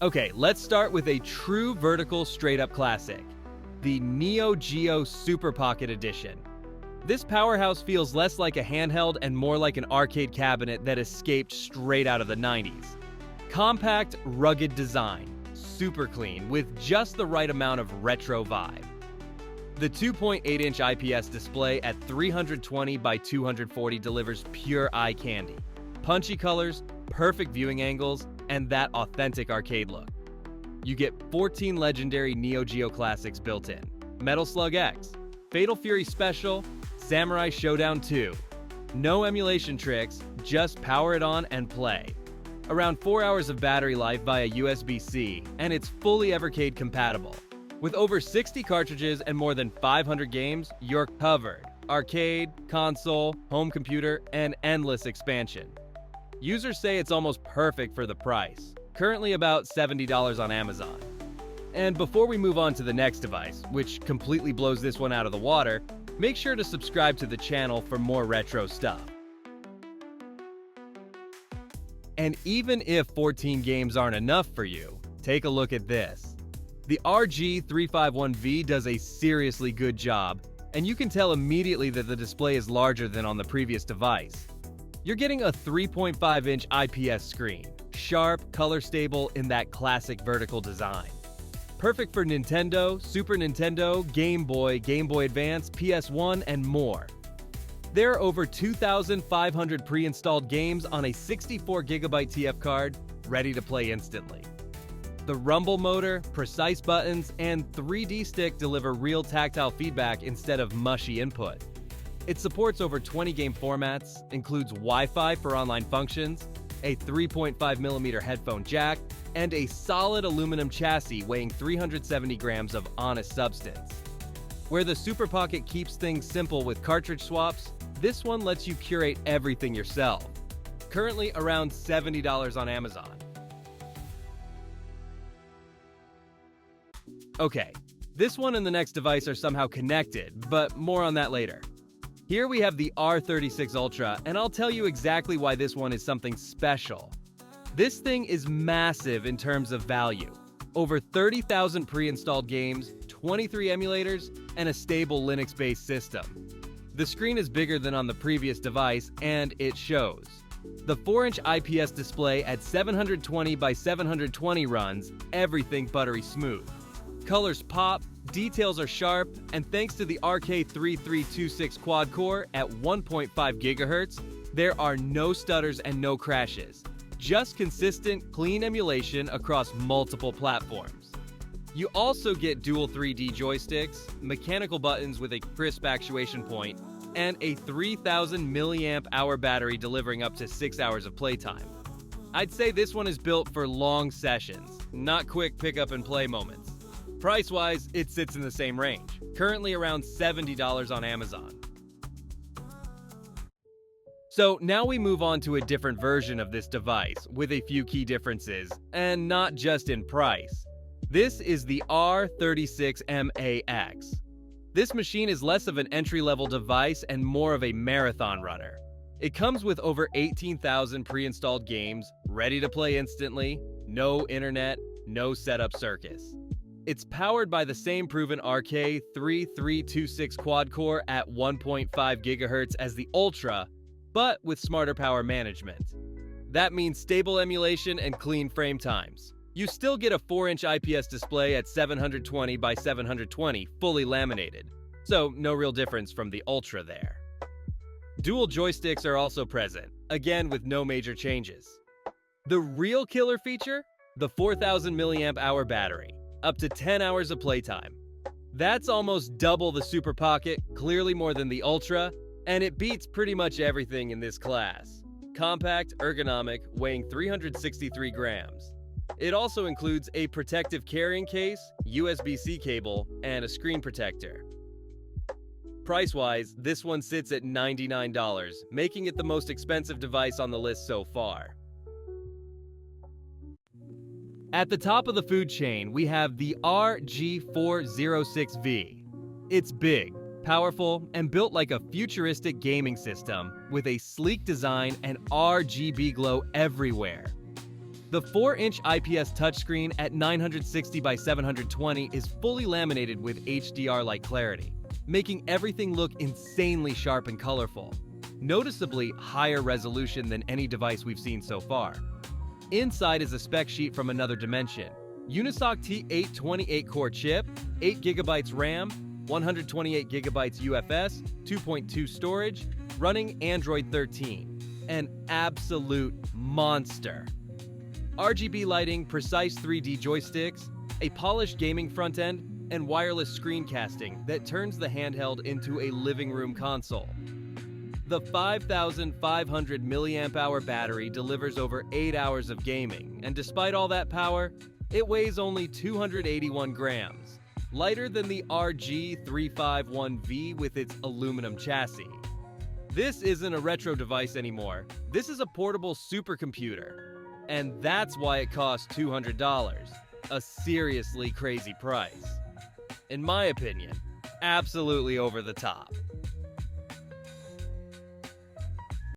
Okay, let's start with a true vertical straight-up classic, the NEO GEO Super Pocket Edition. This powerhouse feels less like a handheld and more like an arcade cabinet that escaped straight out of the 90s. Compact, rugged design, super clean, with just the right amount of retro vibe. The 2.8-inch IPS display at 320 by 240 delivers pure eye candy. Punchy colors, perfect viewing angles, and that authentic arcade look. You get 14 legendary Neo Geo classics built in: Metal Slug X, Fatal Fury Special, Samurai Showdown 2. No emulation tricks, just power it on and play. Around 4 hours of battery life via USB-C, and it's fully Evercade compatible. With over 60 cartridges and more than 500 games, you're covered. Arcade, console, home computer, and endless expansion. Users say it's almost perfect for the price, currently about $70 on Amazon. And before we move on to the next device, which completely blows this one out of the water, make sure to subscribe to the channel for more retro stuff. And even if 14 games aren't enough for you, take a look at this. The RG351V does a seriously good job, and you can tell immediately that the display is larger than on the previous device. You're getting a 3.5-inch IPS screen, sharp, color stable in that classic vertical design. Perfect for Nintendo, Super Nintendo, Game Boy, Game Boy Advance, PS1, and more. There are over 2,500 pre-installed games on a 64GB TF card, ready to play instantly. The rumble motor, precise buttons, and 3D stick deliver real tactile feedback instead of mushy input. It supports over 20 game formats, includes Wi-Fi for online functions, a 3.5mm headphone jack, and a solid aluminum chassis weighing 370 grams of honest substance. Where the Super Pocket keeps things simple with cartridge swaps, this one lets you curate everything yourself. Currently around $70 on Amazon. Okay, this one and the next device are somehow connected, but more on that later. Here we have the R36 Ultra, and I'll tell you exactly why this one is something special. This thing is massive in terms of value. Over 30,000 pre-installed games, 23 emulators, and a stable Linux-based system. The screen is bigger than on the previous device, and it shows. The 4-inch IPS display at 720 by 720 runs everything buttery smooth. Colors pop, details are sharp, and thanks to the RK3326 quad-core at 1.5 GHz, there are no stutters and no crashes. Just consistent, clean emulation across multiple platforms. You also get dual 3D joysticks, mechanical buttons with a crisp actuation point, and a 3,000 mAh battery delivering up to 6 hours of playtime. I'd say this one is built for long sessions, not quick pick-up and play moments. Price-wise, it sits in the same range, currently around $70 on Amazon. So now we move on to a different version of this device with a few key differences, and not just in price. This is the R36 MAX. This machine is less of an entry-level device and more of a marathon runner. It comes with over 18,000 pre-installed games, ready to play instantly, no internet, no setup circus. It's powered by the same proven RK3326 quad-core at 1.5 GHz as the Ultra, but with smarter power management. That means stable emulation and clean frame times. You still get a 4-inch IPS display at 720 by 720 fully laminated, so no real difference from the Ultra there. Dual joysticks are also present, again with no major changes. The real killer feature? The 4,000 mAh battery. Up to 10 hours of playtime. That's almost double the Super Pocket, clearly more than the Ultra, and it beats pretty much everything in this class. Compact, ergonomic, weighing 363 grams. It also includes a protective carrying case, USB-C cable, and a screen protector. Price-wise, this one sits at $99, making it the most expensive device on the list so far. At the top of the food chain, we have the RG406V. It's big, powerful, and built like a futuristic gaming system with a sleek design and RGB glow everywhere. The 4-inch IPS touchscreen at 960 by 720 is fully laminated with HDR-like clarity, making everything look insanely sharp and colorful, noticeably higher resolution than any device we've seen so far. Inside is a spec sheet from another dimension. Unisoc T8 28-core chip, 8GB RAM, 128GB UFS, 2.2 storage, running Android 13. An absolute monster. RGB lighting, precise 3D joysticks, a polished gaming front end, and wireless screencasting that turns the handheld into a living room console. The 5,500 mAh battery delivers over 8 hours of gaming, and despite all that power, it weighs only 281 grams, lighter than the RG351V with its aluminum chassis. This isn't a retro device anymore. This is a portable supercomputer. And that's why it costs $200, a seriously crazy price. In my opinion, absolutely over the top.